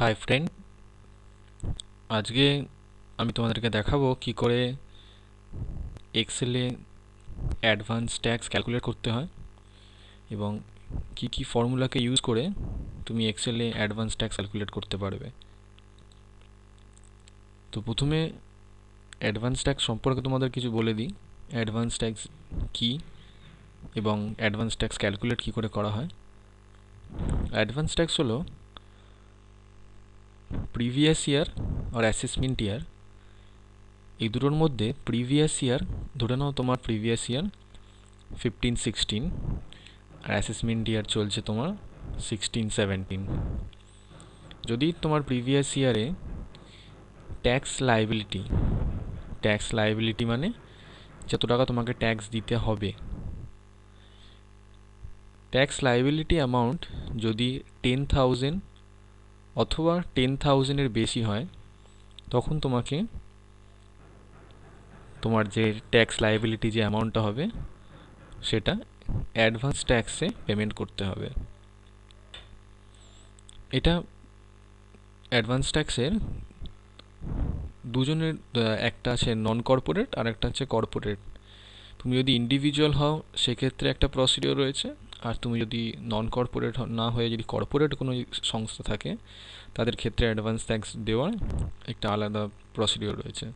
Hi friend, আজকে আমি তোমাদেরকে দেখাবো কি করে এক্সেলে অ্যাডভান্স ট্যাক্স ক্যালকুলেট করতে হয় এবং কি কি ফর্মুলাকে ইউজ করে তুমি এক্সেলে অ্যাডভান্স ট্যাক্স ক্যালকুলেট করতে পারবে। তো প্রথমে অ্যাডভান্স ট্যাক্স সম্পর্কে তোমাদের কিছু বলে দিই। অ্যাডভান্স ট্যাক্স কি এবং অ্যাডভান্স ট্যাক্স ক্যালকুলেট কি করে করা হয়। অ্যাডভান্স ট্যাক্স হলো প্রিভিয়াস ইয়ার আর অ্যাসেসমেন্ট ইয়ার, এই দুটোর মধ্যে প্রিভিয়াস ইয়ার, ধরে নাও তোমার প্রিভিয়াস ইয়ার 15-16 আর অ্যাসেসমেন্ট ইয়ার চলছে তোমার 16-17। যদি তোমার প্রিভিয়াস ইয়ারে ট্যাক্স লায়াবিলিটি মানে যত টাকা তোমাকে ট্যাক্স দিতে হবে, ট্যাক্স লায়াবিলিটি অ্যামাউন্ট যদি 10,000 অথবা 10,000-এর বেশি হয়, তখন তোমাকে তোমার যে ট্যাক্স লায়াবিলিটি যে অ্যামাউন্টটা হবে সেটা অ্যাডভান্স ট্যাক্সে পেমেন্ট করতে হবে। এটা অ্যাডভান্স ট্যাক্সের দুজনের, একটা আছে নন কর্পোরেট আর একটা হচ্ছে কর্পোরেট। তুমি যদি ইন্ডিভিজুয়াল হও সেক্ষেত্রে একটা প্রসিডিওর রয়েছে, আর তুমি যদি নন কর্পোরেট না হয়ে যদি কর্পোরেট কোনো সংস্থা থাকে তাদের ক্ষেত্রে অ্যাডভান্স ট্যাক্স দেওয়ার একটা আলাদা প্রসিডিওর রয়েছে।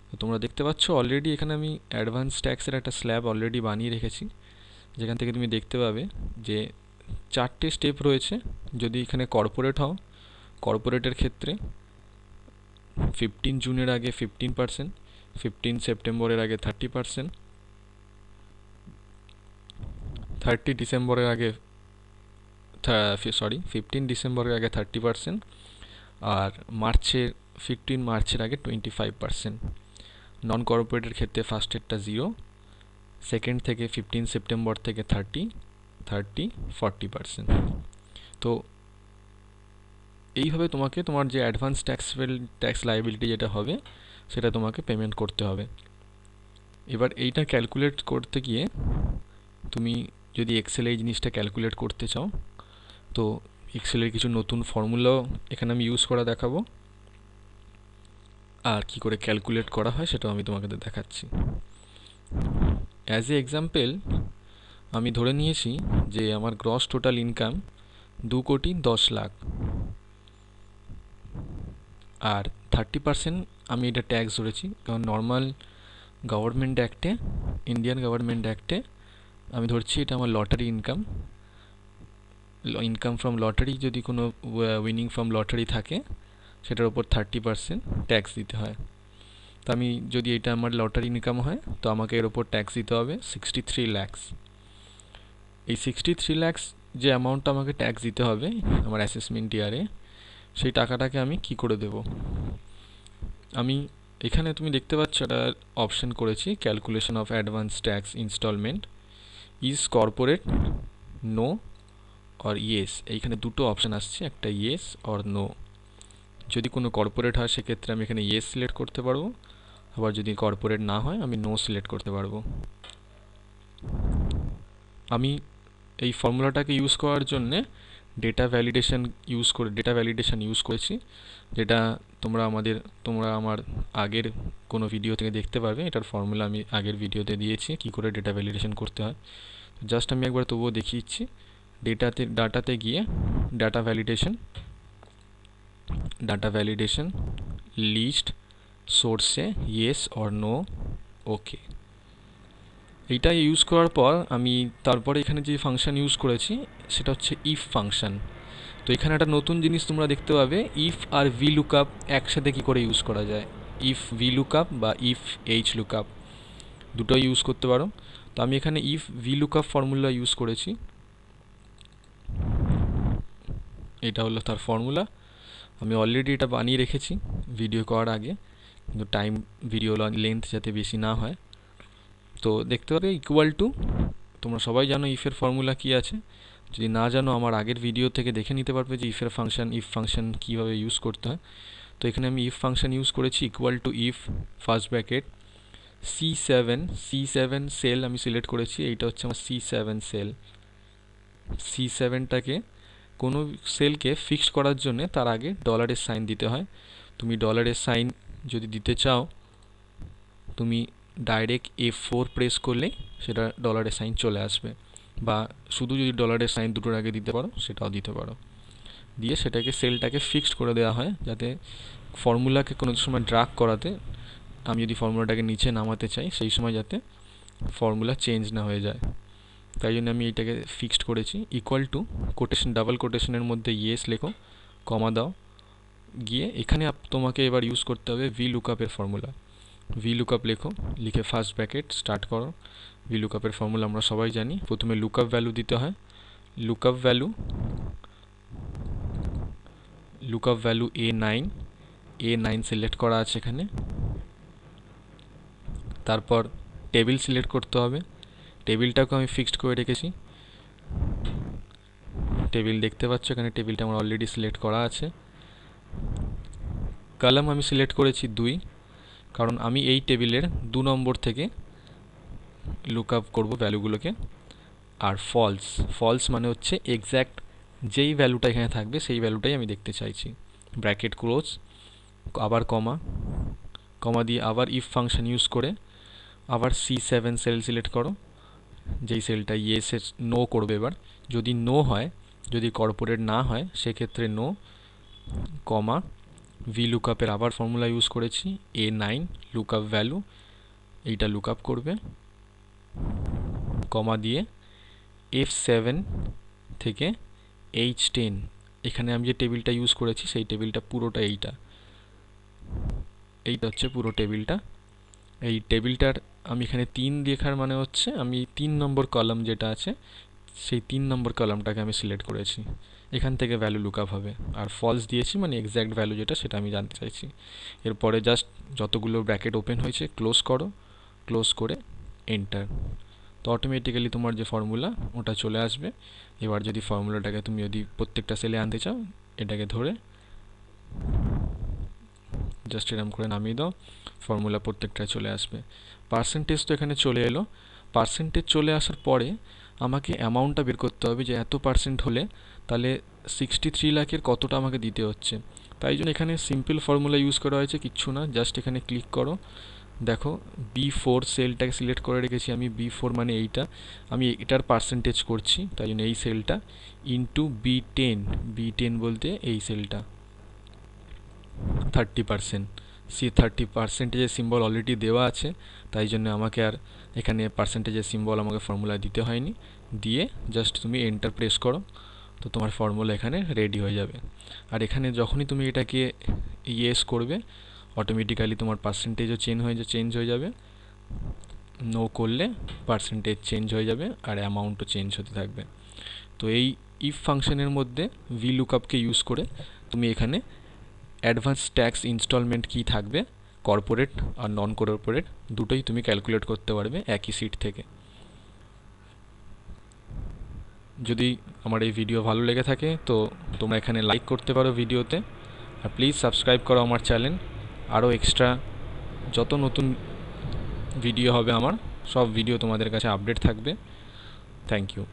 তো তোমরা দেখতে পাচ্ছ অলরেডি এখানে আমি অ্যাডভান্স ট্যাক্সের একটা স্ল্যাব অলরেডি বানিয়ে রেখেছি, যেখান থেকে তুমি দেখতে পাবে যে 4টে স্টেপ রয়েছে। যদি এখানে কর্পোরেট হও, কর্পোরেটের ক্ষেত্রে 15 জুনের আগে 15%, 15 সেপ্টেম্বরের আগে 30%, 30 ডিসেম্বরের আগে 15 ডিসেম্বরের আগে 30%, আর 15 মার্চের আগে 25%। নন কর্পোরেটের ক্ষেত্রে ফার্স্টেরটা 0, সেকেন্ড থেকে 15 সেপ্টেম্বর থেকে 30, 40%। তো এইভাবে তোমাকে তোমার যে অ্যাডভান্স ট্যাক্স লায়াবিলিটি যেটা হবে সেটা তোমাকে পেমেন্ট করতে হবে। এবার এইটা ক্যালকুলেট করতে গিয়ে তুমি যদি এক্সেলে এই জিনিসটা ক্যালকুলেট করতে চাও, তো এক্সেলের কিছু নতুন ফর্মুলাও এখানে আমি ইউজ করা দেখাবো, আর কি করে ক্যালকুলেট করা হয় সেটাও আমি তোমাকে দেখাচ্ছি। অ্যাজ এ এক্সাম্পল আমি ধরে নিয়েছি যে আমার গ্রস টোটাল ইনকাম 2,10,00,000, আর 30% আমি এটা ট্যাক্স ধরেছি, কারণ নর্মাল গভর্নমেন্ট অ্যাক্টে, ইন্ডিয়ান গভর্নমেন্ট অ্যাক্টে আমি ধরছি এটা আমার লটারি ইনকাম ফ্রম লটারি, যদি কোনো উইনিং ফ্রম লটারি থাকে সেটার উপর 30% ট্যাক্স দিতে হয়। তো আমি যদি এটা আমার লটারি ইনকাম হয় তো আমাকে এর উপর ট্যাক্স দিতে হবে 63 lakhs। এই 63 lakhs যে অ্যামাউন্টটা আমাকে ট্যাক্স দিতে হবে আমার অ্যাসেসমেন্ট ইয়ারে, সেই টাকাটাকে আমি কি করে দেব? আমি এখানে তুমি দেখতে পাচ্ছ একটা অপশন করেছি, calculation of advance tax instalment, is corporate, no or yes. এইখানে দুটো অপশান আসছে, একটা ইয়েস অর নো। যদি কোনো কর্পোরেট হয় সেক্ষেত্রে আমি এখানে ইয়েস সিলেক্ট করতে পারবো, আবার যদি কর্পোরেট না হয় আমি নো সিলেক্ট করতে পারবো। আমি এই ফর্মুলাটাকে ইউজ করার জন্যে ডেটা ভ্যালিডেশন ইউজ করেছি, যেটা তোমরা আমার আগের কোনো ভিডিও থেকে দেখতে পারবে। এটার ফর্মুলা আমি আগের ভিডিওতে দিয়েছি কি করে ডেটা ভ্যালিডেশন করতে হয়। জাস্ট আমি একবার তবুও দেখিয়ে দিচ্ছি। ডাটাতে গিয়ে ডাটা ভ্যালিডেশন লিস্ট সোর্সে ইয়েস অর নো, ওকে। এইটা ইউজ করার পর আমি তারপরে এখানে যে ফাংশন ইউজ করেছি সেটা হচ্ছে ইফ ফাংশন। তো এখানে একটা নতুন জিনিস তোমরা দেখতে পাবে, ইফ আর ভি লুকআপ একসাথে কি করে ইউজ করা যায়। ইফ ভি লুকআপ বা ইফ এইচ লুকআপ দুটোই ইউজ করতে পারো। তো আমি এখানে if V lookup formula use করেছি, এটা হলো তার ফর্মুলা। আমি অলরেডি এটা বানিয়ে রেখেছি ভিডিও করার আগে, কিন্তু ভিডিও লেন্থ যাতে বেশি না হয়। তো দেখতে পাবে ইকুয়াল টু, তোমরা সবাই জানো ইফের ফর্মুলা কি আছে। যদি না জানো আমার আগের ভিডিও থেকে দেখে নিতে পারবে যে ইফ ফাংশন কীভাবে ইউজ করতে হয়। তো এখানে আমি ইফ ফাংশন ইউজ করেছি, equal to if first bracket C7 cell আমি সিলেক্ট করেছি, এইটা হচ্ছে আমার C7 সেল। C7টাকে কোনো সেলকে ফিক্সড করার জন্য তার আগে ডলারের সাইন দিতে হয়। তুমি ডলারের সাইন যদি দিতে চাও, তুমি ডাইরেক্ট F4 প্রেস করলে সেটা ডলারের সাইন চলে আসবে, বা শুধু যদি ডলারের সাইন দুটোর আগে দিতে পারো সেটাও দিতে পারো। দিয়ে সেটাকে সেলটাকে ফিক্সড করে দেওয়া হয়, যাতে ফর্মুলাকে কোনো সময় ড্রাগ করাতে, আমি যদি ফর্মুলাটাকে নিচে নামাতে চাই সেই সময় যাতে ফর্মুলা চেঞ্জ না হয়ে যায়, তাই জন্য আমি এটাকে ফিক্সড করেছি। ইকুয়াল টু কোটেশন, ডাবল কোটেশনের মধ্যে ইয়েস লেখো, কমা দাও, গিয়ে এখানে তোমাকে এবার ইউজ করতে হবে ভি লুকআপের ফর্মুলা। ভি লুকআপ লেখো, লিখে ফার্স্ট ব্র্যাকেট স্টার্ট করো। ভি লুকআপের ফর্মুলা আমরা সবাই জানি, প্রথমে লুকআপ ভ্যালু দিতে হয়। লুকআপ ভ্যালু A9 সিলেক্ট করা আছে এখানে। তারপর টেবিল সিলেক্ট করতে হবে, টেবিলটাকে আমি ফিক্সড করে রেখেছি। টেবিল দেখতে পাচ্ছ এখানে, টেবিলটা আমার অলরেডি সিলেক্ট করা আছে। কলাম আমি সিলেক্ট করেছি 2, কারণ আমি এই টেবিলের 2 নম্বর থেকে লুকআপ করব ভ্যালুগুলোকে। আর ফলস মানে হচ্ছে এক্স্যাক্ট যেই ভ্যালুটা এখানে থাকবে সেই ভ্যালুটাই আমি দেখতে চাইছি। ব্র্যাকেট ক্লোজ, আবার কমা দিয়ে আবার ইফ ফাংশন ইউজ করে আবার C7 সেল সিলেক্ট করো, যেই সেলটা ইয়েস নো করবে। এবার যদি নো হয়, যদি কর্পোরেট না হয় সেক্ষেত্রে নো, কমা ভি লুকআপের আবার ফর্মুলা ইউজ করেছি A9 লুকআপ ভ্যালু, এইটা লুকআপ করবে, কমা দিয়ে F7 থেকে H10, এখানে আমি যে টেবিলটা ইউজ করেছি সেই টেবিলটা পুরোটা এইটা হচ্ছে পুরো টেবিলটা। এই টেবিলটার আমি এখানে 3 লেখার মানে হচ্ছে আমি 3 নম্বর কলাম যেটা আছে সেই 3 নম্বর কলামটাকে আমি সিলেক্ট করেছি, এখান থেকে ভ্যালু লুকআপ হবে। আর ফলস দিয়েছি মানে এক্স্যাক্ট ভ্যালু যেটা সেটা আমি জানতে চাইছি। এরপরে জাস্ট যতগুলো ব্র্যাকেট ওপেন হয়েছে ক্লোজ করো, ক্লোজ করে এন্টার, তো অটোমেটিক্যালি তোমার যে ফর্মুলা ওটা চলে আসবে। এবার যদি ফর্মুলাটাকে তুমি যদি প্রত্যেকটা সেলে আনতে চাও, এটাকে ধরে জাস্ট এরকম করে নামিয়ে দাও, ফর্মুলা প্রত্যেকটায় চলে আসবে। পার্সেন্টেজ তো এখানে চলে এলো। পার্সেন্টেজ চলে আসার পরে আমাকে অ্যামাউন্টটা বের করতে হবে যে এত পার্সেন্ট হলে তাহলে 63 লাখের কতটা আমাকে দিতে হচ্ছে। তাই জন্য এখানে সিম্পল ফর্মুলা ইউজ করা হয়েছে, কিচ্ছু না, জাস্ট এখানে ক্লিক করো, দেখো B4 সেলটাকে সিলেক্ট করে রেখেছি আমি। B4 মানে এইটা, আমি এটার পার্সেন্টেজ করছি, তাই জন্য এই সেলটা ইন্টু B10 বলতে এই সেলটা 30%। 30%-এর সিম্বল অলরেডি দেওয়া আছে, তাই জন্য আমাকে আর এখানে পার্সেন্টেজের সিম্বল আমাকে ফর্মুলা দিতে হয়নি। দিয়ে জাস্ট তুমি এন্টার প্রেস করো, তো তোমার ফর্মুলা এখানে রেডি হয়ে যাবে। আর এখানে যখনই তুমি এটাকে ইয়েস করবে অটোমেটিক্যালি তোমার পার্সেন্টেজও চেঞ্জ হয়ে যাবে, নো করলে পার্সেন্টেজ চেঞ্জ হয়ে যাবে আর অ্যামাউন্টও চেঞ্জ হতে থাকবে। তো এই ইফ ফাংশনের মধ্যে ভি লুকআপকে ইউজ করে তুমি এখানে অ্যাডভান্স ট্যাক্স ইনস্টলমেন্ট কী থাকবে, কর্পোরেট আর নন কর্পোরেট দুটোই তুমি ক্যালকুলেট করতে পারবে একই সিট থেকে। যদি আমার এই ভিডিও ভালো লেগে থাকে তো তোমরা এখানে লাইক করতে পারো ভিডিওতে, আর প্লিজ সাবস্ক্রাইব করো আমার চ্যানেল। আরও এক্সট্রা যত নতুন ভিডিও হবে আমার সব ভিডিও তোমাদের কাছে আপডেট থাকবে। Thank you.